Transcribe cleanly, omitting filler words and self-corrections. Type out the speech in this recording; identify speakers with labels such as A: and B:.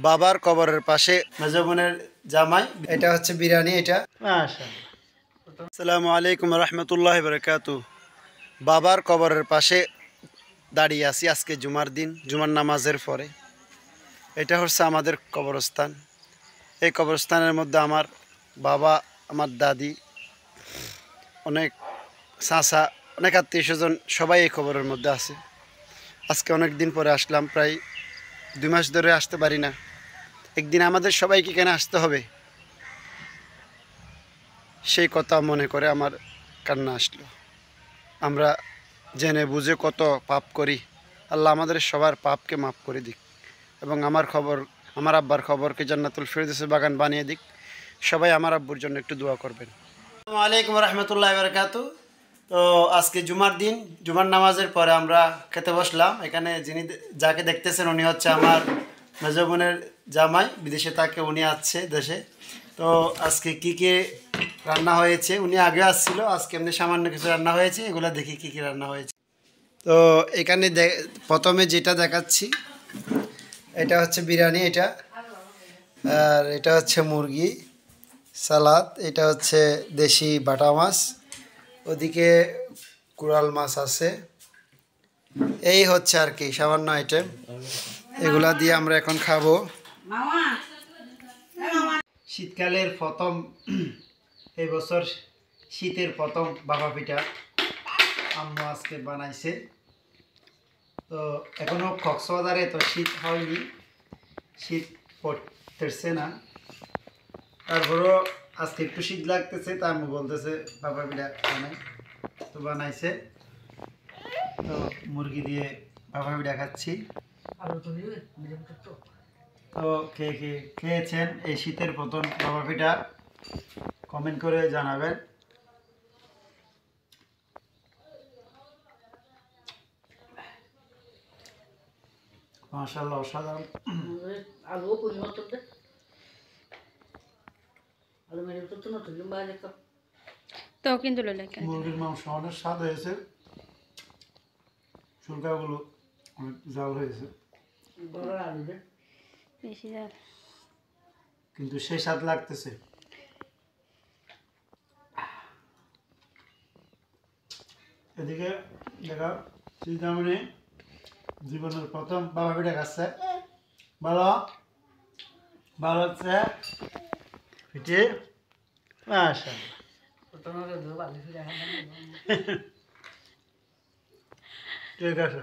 A: বাবার কবরের পাশে মেজো বোনের জামাই। এটা হচ্ছে বিরিয়ানি। এটা আসসালামু আলাইকুম রহমতুল্লাহ বারাকাতু। বাবার কবরের পাশে দাঁড়িয়ে আছি আজকে জুমার দিন, জুমার নামাজের পরে। এটা হচ্ছে আমাদের কবরস্থান। এই কবরস্থানের মধ্যে আমার বাবা, আমার দাদি, অনেক চাচা, অনেক আত্মীয় স্বজন সবাই এই কবরের মধ্যে আছে। আজকে অনেক দিন পরে আসলাম, প্রায় 2 মাস ধরে আসতে পারি না। একদিন আমাদের সবাইকে কেন আসতে হবে, সেই কথা মনে করে আমার কান্না আসলো। আমরা জেনে বুঝে কত পাপ করি। আল্লাহ আমাদের সবার পাপকে মাফ করে দিক এবং আমার আব্বার খবরকে জান্নাতুল ফেরদৌসের বাগান বানিয়ে দিক। সবাই আমার আব্বুর জন্য একটু দোয়া করবেন। আসসালামু আলাইকুম রহমতুল্লাহ বারকাতু। তো আজকে জুমার দিন, জুমার নামাজের পরে আমরা খেতে বসলাম। এখানে যাকে দেখতেছেন উনি হচ্ছে আমার মেজো বোনের জামাই, বিদেশে থাকে, উনি আসছে দেশে। তো আজকে কী কী রান্না হয়েছে, উনি আগে আসছিল, আজকে এমনি সামান্য কিছু রান্না হয়েছে, এগুলো দেখি কী কী রান্না হয়েছে। তো এখানে প্রথমে যেটা দেখাচ্ছি এটা হচ্ছে বিরিয়ানি। এটা আর এটা হচ্ছে মুরগি, সালাদ, এটা হচ্ছে দেশি বাটা মাছ, ওদিকে কুড়াল মাছ আছে। এই হচ্ছে আর কি সামান্য আইটেম, এগুলা দিয়ে আমরা এখন খাবো। শীতকালের প্রথম, এই বছর শীতের প্রথম বাবা পিঠা আম্মু আজকে বানাইছে। তো এখনো কক্সবাজারে তো শীত হয়নি, শীত পড়তেছে না, তারপরেও আজকে একটু শীত লাগতেছে। তা আম্মু বলতেছে বাবা পিঠা বানাই, তো বানাইছে। তো মুরগি দিয়ে বাবা পিঠা খাচ্ছি। তো কে কে খেয়েছেন এই শীতের প্রথম বাবা পিঠা কমেন্ট করে জানাবেন। মাশাআল্লাহ, অসাধারণ। মুরগির মাংস অনেক স্বাদ হয়েছে, শুল্কাগুলো অনেক জাল হয়েছে, কিন্তু সেই স্বাদ লাগতেছে। এদিকে দেখা চিন্তামণি জীবনের প্রথম বাবা পিঠা খাচ্ছে। ভালো ভালো হচ্ছে পিঠে। মাশাআল্লাহ, ঠিক আছে।